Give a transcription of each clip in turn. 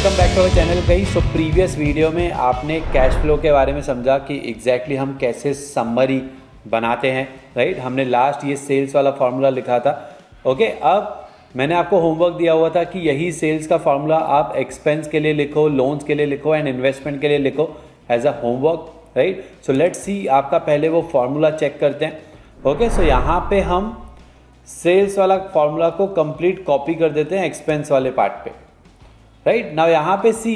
Welcome back to our channel गई। So previous video में आपने कैश फ्लो के बारे में समझा कि एग्जैक्टली हम कैसे समरी बनाते हैं, राइट। हमने लास्ट ये सेल्स वाला फार्मूला लिखा था। ओके, अब मैंने आपको होमवर्क दिया हुआ था कि यही सेल्स का फार्मूला आप एक्सपेंस के लिए लिखो, लोन्स के लिए लिखो एंड इन्वेस्टमेंट के लिए लिखो as a homework, right. So let's see, आपका पहले वो फार्मूला चेक करते हैं। ओके, सो यहाँ पे हम सेल्स वाला फार्मूला को कंप्लीट कॉपी कर देते हैं एक्सपेंस वाले पार्ट पे, राइट। नाउ यहाँ पे सी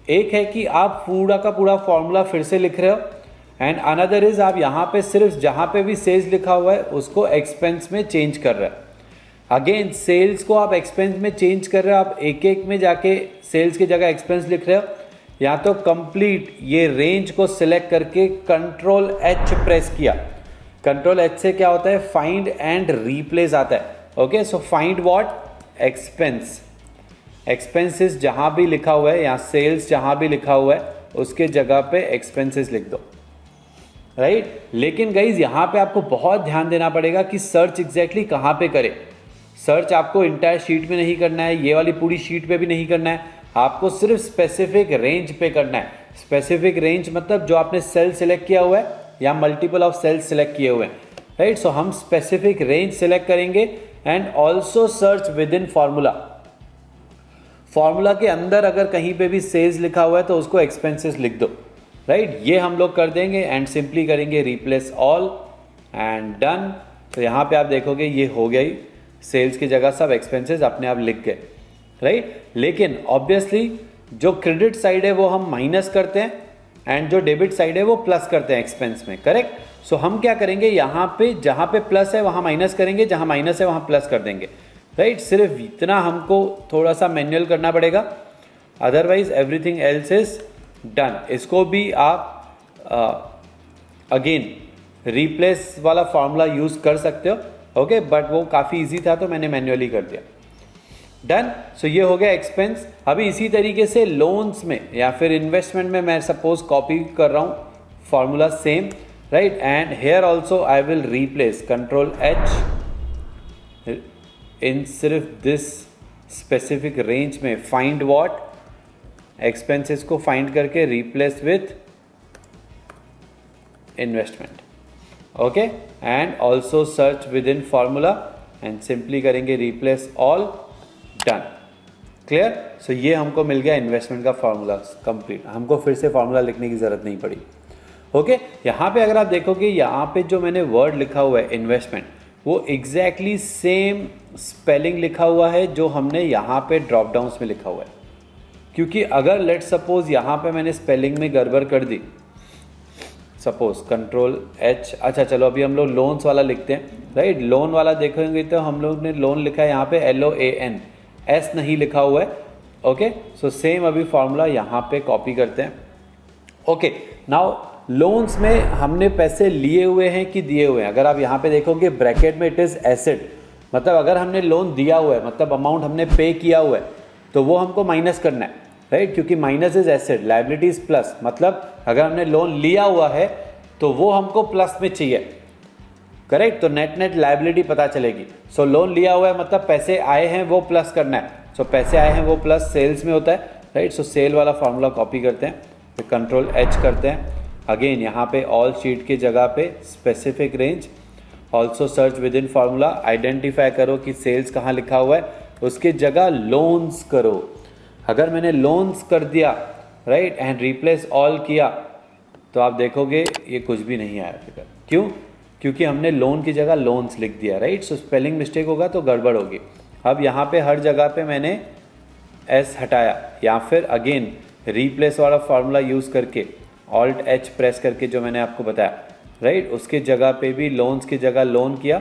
एक है कि आप पूरा का पूरा फॉर्मूला फिर से लिख रहे हो एंड अनदर इज आप यहाँ पे सिर्फ जहाँ पे भी सेल्स लिखा हुआ है उसको एक्सपेंस में चेंज कर रहे हो। अगेन सेल्स को आप एक्सपेंस में चेंज कर रहे हो, आप एक एक में जाके सेल्स की जगह एक्सपेंस लिख रहे हो, या तो कंप्लीट ये रेंज को सिलेक्ट करके कंट्रोल एच प्रेस किया। कंट्रोल एच से क्या होता है, फाइंड एंड रिप्लेस आता है। Okay, so find what, expense. Expenses जहां भी लिखा हुआ है या सेल्स जहां भी लिखा हुआ है उसके जगह पे एक्सपेंसेस लिख दो, राइट। लेकिन गाइज यहां पे आपको बहुत ध्यान देना पड़ेगा कि सर्च एग्जैक्टली कहां पे करें। सर्च आपको इंटायर शीट में नहीं करना है, ये वाली पूरी शीट पे भी नहीं करना है, आपको सिर्फ स्पेसिफिक रेंज पे करना है। स्पेसिफिक रेंज मतलब जो आपने सेल सिलेक्ट किया हुआ है या मल्टीपल ऑफ सेल्स सिलेक्ट किए हुए हैं, राइट। सो हम स्पेसिफिक रेंज सिलेक्ट करेंगे and also search with in formula. Formula के अंदर अगर कहीं पे भी सेल्स लिखा हुआ है तो उसको एक्सपेंसेस लिख दो, राइट। ये हम लोग कर देंगे एंड सिंपली करेंगे रिप्लेस ऑल एंड डन। तो यहाँ पे आप देखोगे ये हो गई, सेल्स की जगह सब एक्सपेंसेस अपने आप लिख गए, राइट। लेकिन ऑब्वियसली जो क्रेडिट साइड है वो हम माइनस करते हैं एंड जो डेबिट साइड है वो प्लस करते हैं एक्सपेंस में, करेक्ट। सो हम क्या करेंगे, यहाँ पे जहाँ पे प्लस है वहाँ माइनस करेंगे, जहाँ माइनस है वहाँ प्लस कर देंगे, राइट। सिर्फ इतना हमको थोड़ा सा मैनुअल करना पड़ेगा, otherwise everything else is done. इसको भी आप अगेन रिप्लेस वाला फार्मूला यूज कर सकते हो, ओके, बट वो काफ़ी इजी था तो मैंने मैन्युअली कर दिया। डन। सो ये हो गया एक्सपेंस। अभी इसी तरीके से लोन्स में या फिर इन्वेस्टमेंट में मैं सपोज कॉपी कर रहा हूँ formula same, right. And here also I will replace control H in सिर्फ दिस स्पेसिफिक रेंज में फाइंड व्हाट, एक्सपेंसेस को फाइंड करके replace with investment, okay. And also search with in formula and simply करेंगे replace all, done, clear. So ये हमको मिल गया investment का formula complete, हमको फिर से फॉर्मूला लिखने की जरूरत नहीं पड़ी, ओके। यहाँ पे अगर आप देखोगे यहाँ पे जो मैंने वर्ड लिखा हुआ है इन्वेस्टमेंट, वो एग्जैक्टली सेम स्पेलिंग लिखा हुआ है जो हमने यहाँ पे ड्रॉप डाउन्स में लिखा हुआ है। क्योंकि अगर लेट सपोज यहाँ पे मैंने स्पेलिंग में गड़बड़ कर दी, सपोज कंट्रोल एच, अच्छा चलो अभी हम लोग लोन्स वाला लिखते हैं, राइट। लोन वाला देखेंगे तो हम लोग ने लोन लिखा है यहाँ पे LOAN, एस नहीं लिखा हुआ है, ओके। सो सेम अभी फॉर्मूला यहाँ पे कॉपी करते हैं, ओके। नाउ लोन्स में हमने पैसे लिए हुए हैं कि दिए हुए हैं, अगर आप यहाँ पे देखोगे ब्रैकेट में इट इज एसेट, मतलब अगर हमने लोन दिया हुआ है मतलब अमाउंट हमने पे किया हुआ है तो वो हमको माइनस करना है, राइट। क्योंकि minus is asset, liability is plus, मतलब अगर हमने लोन लिया हुआ है तो वो हमको प्लस में चाहिए, करेक्ट। तो नेट नेट लायबिलिटी पता चलेगी। सो लोन लिया हुआ है मतलब पैसे आए हैं वो प्लस करना है, सो पैसे आए हैं वो प्लस सेल्स में होता है, राइट। सो सेल वाला फॉर्मूला कॉपी करते हैं, तो कंट्रोल एच करते हैं, अगेन यहाँ पे ऑल शीट की जगह पे specific range, also search with in formula, identify करो कि सेल्स कहाँ लिखा हुआ है, उसके जगह लोन्स करो। अगर मैंने लोन्स कर दिया, राइट, एंड रिप्लेस ऑल किया तो आप देखोगे ये कुछ भी नहीं आया फिगर। क्यों? क्योंकि हमने लोन की जगह लोन्स लिख दिया, राइट। सो स्पेलिंग मिस्टेक होगा तो गड़बड़ होगी। अब यहाँ पे हर जगह पे मैंने एस हटाया या फिर अगेन रिप्लेस वाला फार्मूला यूज़ करके ऑल्ट एच प्रेस करके जो मैंने आपको बताया, राइट, उसके जगह पे भी लोन्स की जगह लोन किया,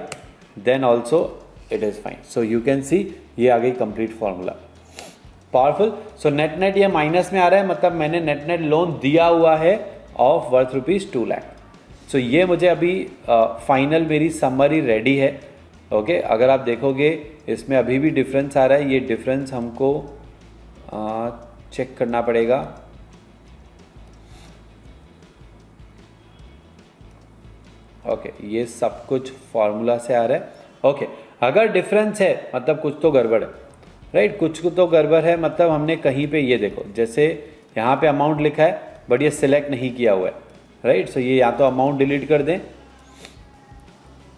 then also it is fine. So you can see ये आ गई complete formula, powerful. So net net ये माइनस में आ रहा है, मतलब मैंने नेट नेट लोन दिया हुआ है ऑफ वर्थ ₹2 लाख। सो ये मुझे अभी फाइनल मेरी समरी रेडी है, ओके। अगर आप देखोगे इसमें अभी भी डिफरेंस आ रहा है, ये डिफरेंस हमको चेक करना पड़ेगा, ओके। ये सब कुछ फार्मूला से आ रहा है, ओके। अगर डिफरेंस है मतलब कुछ तो गड़बड़ है, राइट। कुछ को तो गड़बड़ है, मतलब हमने कहीं पे ये देखो, जैसे यहाँ पे अमाउंट लिखा है बट ये सिलेक्ट नहीं किया हुआ है, राइट। सो ये या तो अमाउंट डिलीट कर दें,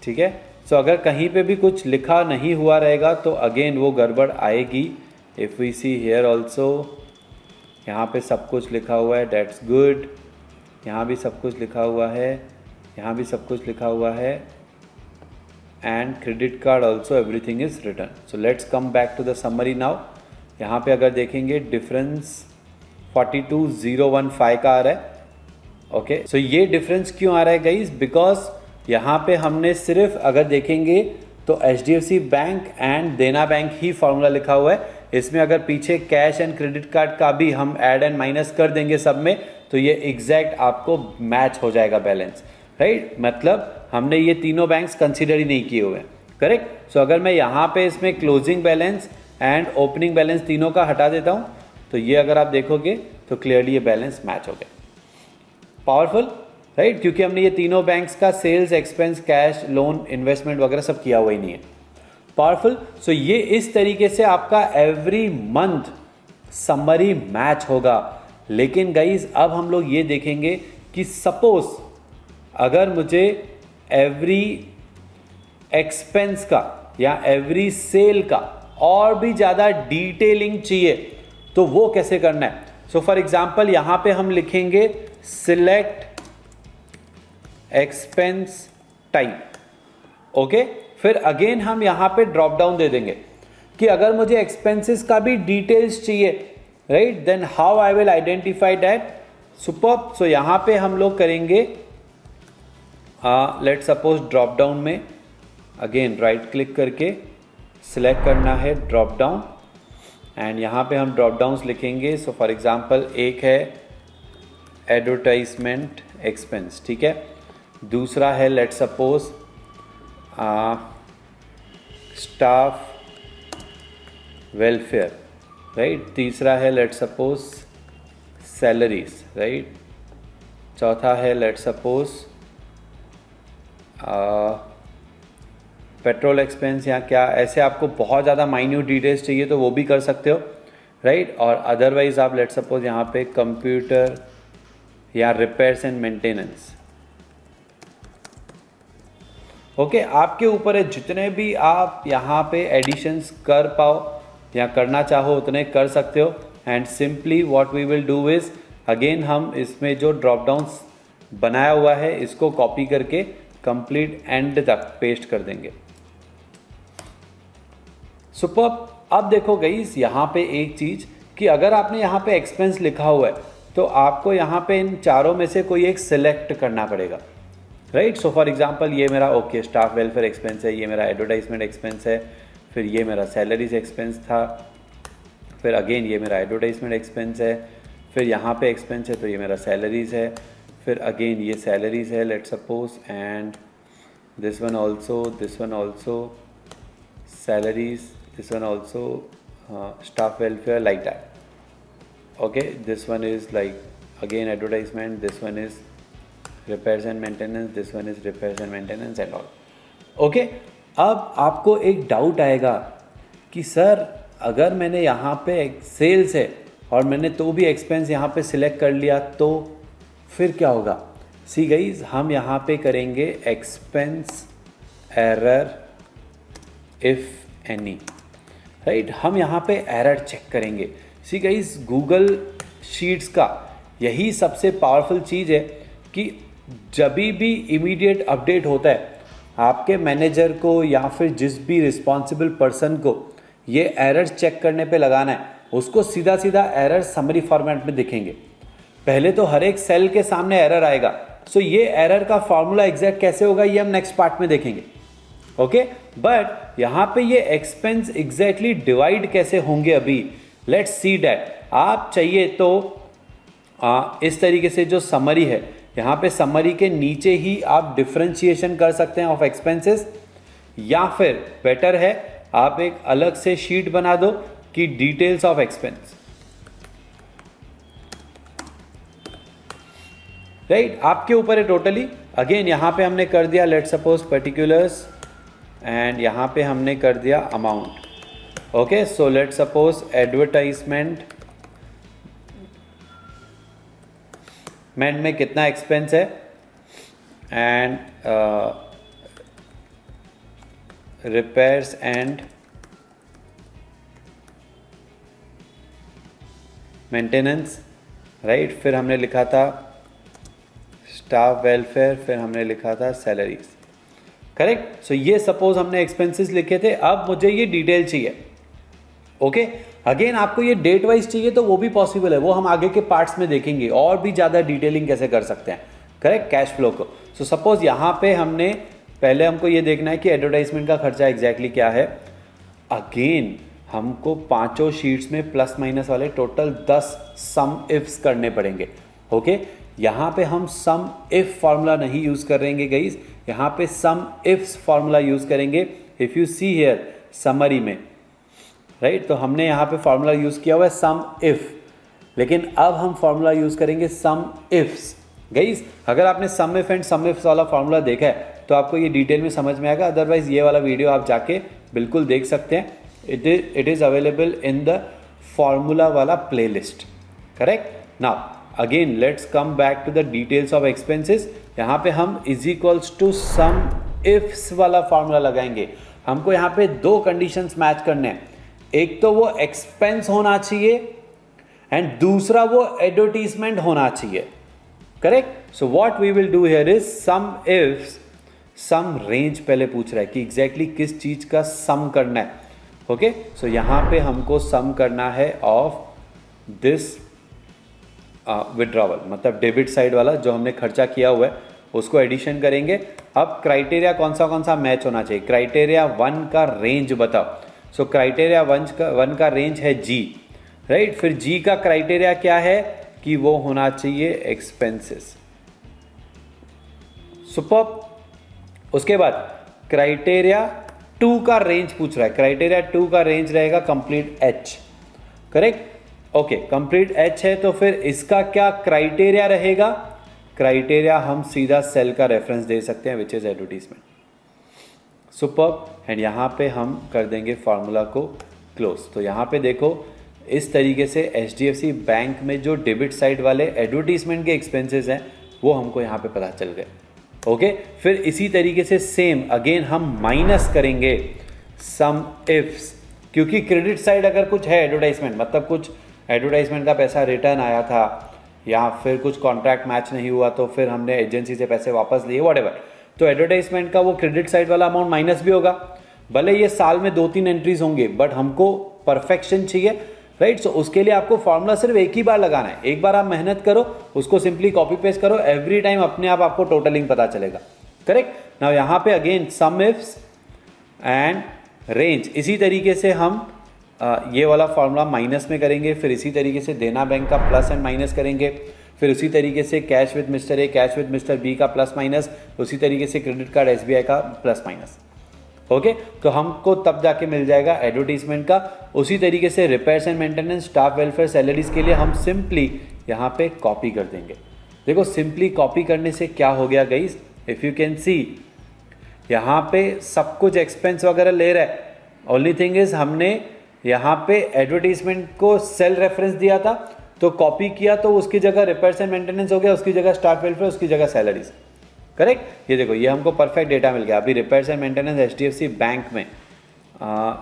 ठीक है। सो अगर कहीं पे भी कुछ लिखा नहीं हुआ रहेगा तो अगेन वो गड़बड़ आएगी। If we see here also, यहाँ पे सब कुछ लिखा हुआ है, डेट्स गुड। यहाँ भी सब कुछ लिखा हुआ है, यहाँ भी सब कुछ लिखा हुआ है, and credit card also everything is return. So let's come back to the summary now. यहाँ पे अगर देखेंगे डिफरेंस 42,015 का आ रहा है, ओके। सो ये डिफरेंस क्यों आ रहा है गाइज? बिकॉज यहाँ पे हमने सिर्फ अगर देखेंगे तो HDFC बैंक एंड देना बैंक ही फॉर्मूला लिखा हुआ है। इसमें अगर पीछे कैश एंड क्रेडिट कार्ड का भी हम ऐड एंड माइनस कर देंगे सब में, तो ये एग्जैक्ट आपको मैच हो जाएगा बैलेंस, राइट। मतलब हमने ये तीनों बैंक्स कंसीडर ही नहीं किए हुए हैं, करेक्ट। सो अगर मैं यहाँ पे इसमें closing balance and opening balance तीनों का हटा देता हूँ, तो ये अगर आप देखोगे तो क्लियरली ये बैलेंस मैच हो गया। पावरफुल, राइट, क्योंकि हमने ये तीनों बैंक्स का sales, expense, cash, loan, investment वगैरह सब किया हुआ ही नहीं है। पावरफुल। सो ये इस तरीके से आपका एवरी मंथ समरी मैच होगा। लेकिन गाइज अब हम लोग ये देखेंगे कि सपोज अगर मुझे एवरी एक्सपेंस का या एवरी सेल का और भी ज़्यादा डिटेलिंग चाहिए तो वो कैसे करना है। सो फॉर एग्जाम्पल यहाँ पे हम लिखेंगे सिलेक्ट एक्सपेंस टाइप, ओके। फिर अगेन हम यहाँ पे ड्रॉप डाउन दे देंगे कि अगर मुझे एक्सपेंसेस का भी डिटेल्स चाहिए, right, then how I will identify that. Super. So यहाँ पे हम लोग करेंगे लेट सपोज ड्रॉप डाउन में अगेन राइट क्लिक करके सिलेक्ट करना है ड्रॉप डाउन, एंड यहाँ पे हम ड्रॉप डाउन्स लिखेंगे। सो फॉर एग्जांपल एक है एडवर्टाइजमेंट एक्सपेंस, ठीक है। दूसरा है let suppose staff welfare, right. तीसरा है लेट सपोज सैलरीज, राइट। चौथा है लेट सपोज पेट्रोल एक्सपेंस या क्या, ऐसे आपको बहुत ज़्यादा माइन्यूट डिटेल्स चाहिए तो वो भी कर सकते हो, राइट। और अदरवाइज आप लेट सपोज यहाँ पे कंप्यूटर या रिपेयर्स एंड मेंटेनेंस, ओके। आपके ऊपर है, जितने भी आप यहाँ पे एडिशंस कर पाओ या करना चाहो उतने कर सकते हो। And simply what we will do is again हम इसमें जो ड्रॉप डाउन्स बनाया हुआ है इसको कॉपी करके कंप्लीट एंड तक पेस्ट कर देंगे। सुपर। अब देखो गाइस यहाँ पे एक चीज़ कि अगर आपने यहाँ पे एक्सपेंस लिखा हुआ है तो आपको यहाँ पे इन चारों में से कोई एक सिलेक्ट करना पड़ेगा, राइट। सो फॉर एग्जांपल ये मेरा ओके स्टाफ वेलफेयर एक्सपेंस है, ये मेरा एडवर्टाइजमेंट एक्सपेंस है, फिर ये मेरा सैलरीज एक्सपेंस था, फिर अगेन ये मेरा एडवर्टाइजमेंट एक्सपेंस है, फिर यहाँ पे एक्सपेंस है तो ये मेरा सैलरीज है, फिर अगेन ये सैलरीज है let suppose, and this one also salaries, this one also staff welfare, like that, okay. This one is like again advertisement, this one is repairs and maintenance, this one is repairs and maintenance and all, okay। अब आपको एक doubt आएगा कि sir अगर मैंने यहाँ पे sales है और मैंने तो भी एक्सपेंस यहाँ पे सिलेक्ट कर लिया तो फिर क्या होगा। सी गाइज हम यहाँ पे करेंगे expense error if any, right. हम यहाँ पे एरर चेक करेंगे। सी गाइज गूगल शीट्स का यही सबसे पावरफुल चीज़ है कि जब भी इमीडिएट अपडेट होता है आपके मैनेजर को या फिर जिस भी रिस्पॉन्सिबल पर्सन को ये एरर चेक करने पे लगाना है, उसको सीधा सीधा एरर समरी फॉर्मेट में दिखेंगे। पहले तो हर एक सेल के सामने एरर आएगा। सो ये एरर का फॉर्मूला एग्जैक्ट कैसे होगा ये हम नेक्स्ट पार्ट में देखेंगे, ओके। बट यहाँ पे ये एक्सपेंस एग्जैक्टली डिवाइड कैसे होंगे अभी लेट्स सी दैट। आप चाहिए तो इस तरीके से जो समरी है यहाँ पे समरी के नीचे ही आप डिफरेंशिएशन कर सकते हैं ऑफ एक्सपेंसेस, या फिर बेटर है आप एक अलग से शीट बना दो कि डिटेल्स ऑफ एक्सपेंस, राइट। आपके ऊपर है टोटली। अगेन यहाँ पे हमने कर दिया लेट सपोज पर्टिकुलर्स एंड यहाँ पे हमने कर दिया amount, okay, so let suppose advertisement में कितना एक्सपेंस है and repairs and maintenance, right. फिर हमने लिखा था स्टाफ वेलफेयर, फिर हमने लिखा था सैलरीज, करेक्ट। सो ये सपोज हमने एक्सपेंसेस लिखे थे। अब मुझे ये डिटेल चाहिए, ओके। अगेन आपको ये डेट वाइज चाहिए तो वो भी पॉसिबल है, वो हम आगे के पार्ट्स में देखेंगे और भी ज़्यादा डिटेलिंग कैसे कर सकते हैं, करेक्ट, कैश फ्लो को। सो सपोज यहाँ पे हमने पहले हमको ये देखना है कि एडवर्टाइजमेंट का खर्चा एग्जैक्टली क्या है। अगेन हमको पांचों शीट्स में प्लस माइनस वाले टोटल 10 सम इफ्स करने पड़ेंगे, ओके। यहाँ पे हम सम इफ फॉर्मूला नहीं यूज करेंगे गाइस, यहाँ पे सम इफ्स फॉर्मूला यूज करेंगे। If you see here summary में, राइट, तो हमने यहाँ पे फॉर्मूला यूज किया हुआ है सम इफ, लेकिन अब हम फॉर्मूला यूज करेंगे सम इफ्स। गाइस अगर आपने सम इफ एंड सम इफ्स वाला फॉर्मूला देखा है तो आपको ये डिटेल में समझ में आएगा, अदरवाइज ये वाला वीडियो आप जाके बिल्कुल देख सकते हैं। It is available in the formula वाला playlist, correct. Now again let's come back to the details of expenses. यहाँ पे हम इज इक्वल्स टू सम इफ्स वाला फॉर्मूला लगाएंगे। हमको यहाँ पे दो कंडीशंस मैच करने हैं, एक तो वो एक्सपेंस होना चाहिए एंड दूसरा वो एडवर्टीजमेंट होना चाहिए, correct. So what we will do here is some ifs, some range पहले पूछ रहा है कि एग्जैक्टली किस चीज का सम करना है, ओके। सो यहाँ पे हमको सम करना है ऑफ दिस विड्रॉवल, मतलब डेबिट साइड वाला जो हमने खर्चा किया हुआ है उसको एडिशन करेंगे। अब क्राइटेरिया कौन सा मैच होना चाहिए, क्राइटेरिया 1 का रेंज बताओ। सो क्राइटेरिया 1 का रेंज है जी, राइट। फिर जी का क्राइटेरिया क्या है कि वो होना चाहिए एक्सपेंसेस, सुपर। उसके बाद क्राइटेरिया 2 का रेंज पूछ रहा है, क्राइटेरिया 2 का रेंज रहेगा complete H, correct, okay. Complete H है तो फिर इसका क्या क्राइटेरिया रहेगा, क्राइटेरिया हम सीधा सेल का रेफरेंस दे सकते हैं which is advertisement, super. And यहाँ पे हम कर देंगे फॉर्मूला को क्लोज। तो यहाँ पे देखो इस तरीके से HDFC बैंक में जो डेबिट साइड वाले एडवर्टीजमेंट के एक्सपेंसेस हैं वो हमको यहाँ पे पता चल गए, ओके। फिर इसी तरीके से सेम अगेन हम माइनस करेंगे सम इफ्स, क्योंकि क्रेडिट साइड अगर कुछ है एडवर्टाइजमेंट, मतलब कुछ एडवर्टाइजमेंट का पैसा रिटर्न आया था या फिर कुछ कॉन्ट्रैक्ट मैच नहीं हुआ तो फिर हमने एजेंसी से पैसे वापस लिए, व्हाटएवर, तो एडवर्टाइजमेंट का वो क्रेडिट साइड वाला अमाउंट माइनस भी होगा। भले ये साल में 2-3 एंट्रीज होंगे बट हमको परफेक्शन चाहिए, राइट। सो उसके लिए आपको फॉर्मूला सिर्फ एक ही बार लगाना है, एक बार आप मेहनत करो, उसको सिंपली कॉपी पेस्ट करो, एवरी टाइम अपने आप आपको टोटलिंग पता चलेगा, करेक्ट। नाउ यहाँ पे again some ifs and range, इसी तरीके से हम ये वाला फॉर्मूला माइनस में करेंगे, फिर इसी तरीके से देना बैंक का प्लस एंड माइनस करेंगे, फिर उसी तरीके से cash with mister A, cash with mister B का प्लस माइनस, उसी तरीके से क्रेडिट कार्ड SBI का प्लस माइनस, ओके। तो हमको तब जाके मिल जाएगा एडवर्टीजमेंट का। उसी तरीके से repairs and maintenance, staff welfare, salaries के लिए हम सिंपली यहाँ पे कॉपी कर देंगे। देखो सिंपली कॉपी करने से क्या हो गया गाइस, इफ यू कैन सी यहाँ पे सब कुछ एक्सपेंस वगैरह ले रहा है, ओनली थिंग इज हमने यहाँ पे एडवर्टीजमेंट को सेल रेफरेंस दिया था तो कॉपी किया, तो उसकी जगह रिपेयर्स एंड मेंटेनेंस हो गया, उसकी जगह स्टाफ वेलफेयर, उसकी जगह सैलरीज, करेक्ट। ये देखो ये हमको परफेक्ट डेटा मिल गया। अभी repairs and maintenance HDFC bank में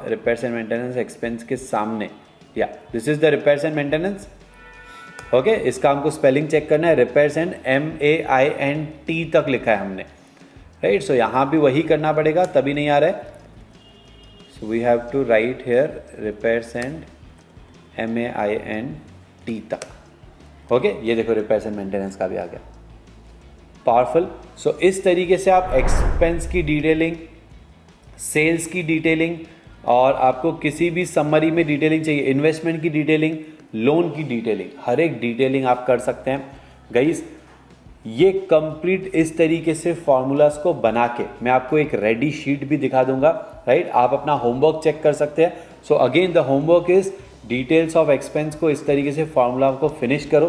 रिपेयर्स एंड मेंटेनेंस एक्सपेंस के सामने, या this is the repairs and maintenance, okay. इसका हमको स्पेलिंग चेक करना है, रिपेयर्स एंड MAINT तक लिखा है हमने, राइट। सो यहाँ भी वही करना पड़ेगा, तभी नहीं आ रहा है। So we have to write here repairs and MAINT तक, ओके। ये देखो रिपेयर्स एंड मेंटेनेंस का भी आ गया, पावरफुल। सो इस तरीके से आप एक्सपेंस की डिटेलिंग, सेल्स की डिटेलिंग, और आपको किसी भी समरी में डिटेलिंग चाहिए, इन्वेस्टमेंट की डिटेलिंग, लोन की डिटेलिंग, हर एक डिटेलिंग आप कर सकते हैं गाइस। ये कंप्लीट इस तरीके से फॉर्मूलाज को बना के मैं आपको एक रेडी शीट भी दिखा दूंगा, राइट। आप अपना होमवर्क चेक कर सकते हैं। So again the homework is details of expense को इस तरीके से फॉर्मूला को फिनिश करो,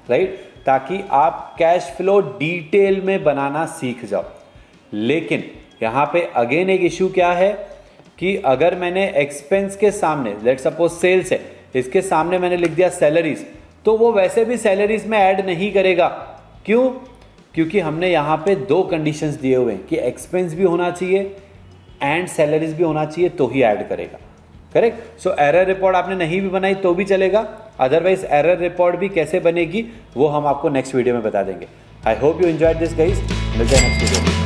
राइट, ताकि आप कैश फ्लो डिटेल में बनाना सीख जाओ। लेकिन यहाँ पे अगेन एक इशू क्या है कि अगर मैंने एक्सपेंस के सामने, लेट सपोज सेल्स है, इसके सामने मैंने लिख दिया सैलरीज, तो वो वैसे भी सैलरीज में ऐड नहीं करेगा। क्यों? क्योंकि हमने यहाँ पे दो कंडीशंस दिए हुए हैं कि एक्सपेंस भी होना चाहिए एंड सैलरीज भी होना चाहिए, तो ही ऐड करेगा। करेक्ट? सो एरर रिपोर्ट आपने नहीं भी बनाई तो भी चलेगा, अदरवाइज एरर रिपोर्ट भी कैसे बनेगी वो हम आपको नेक्स्ट वीडियो में बता देंगे। I hope you enjoyed this guys, मिलते हैं नेक्स्ट वीडियो में।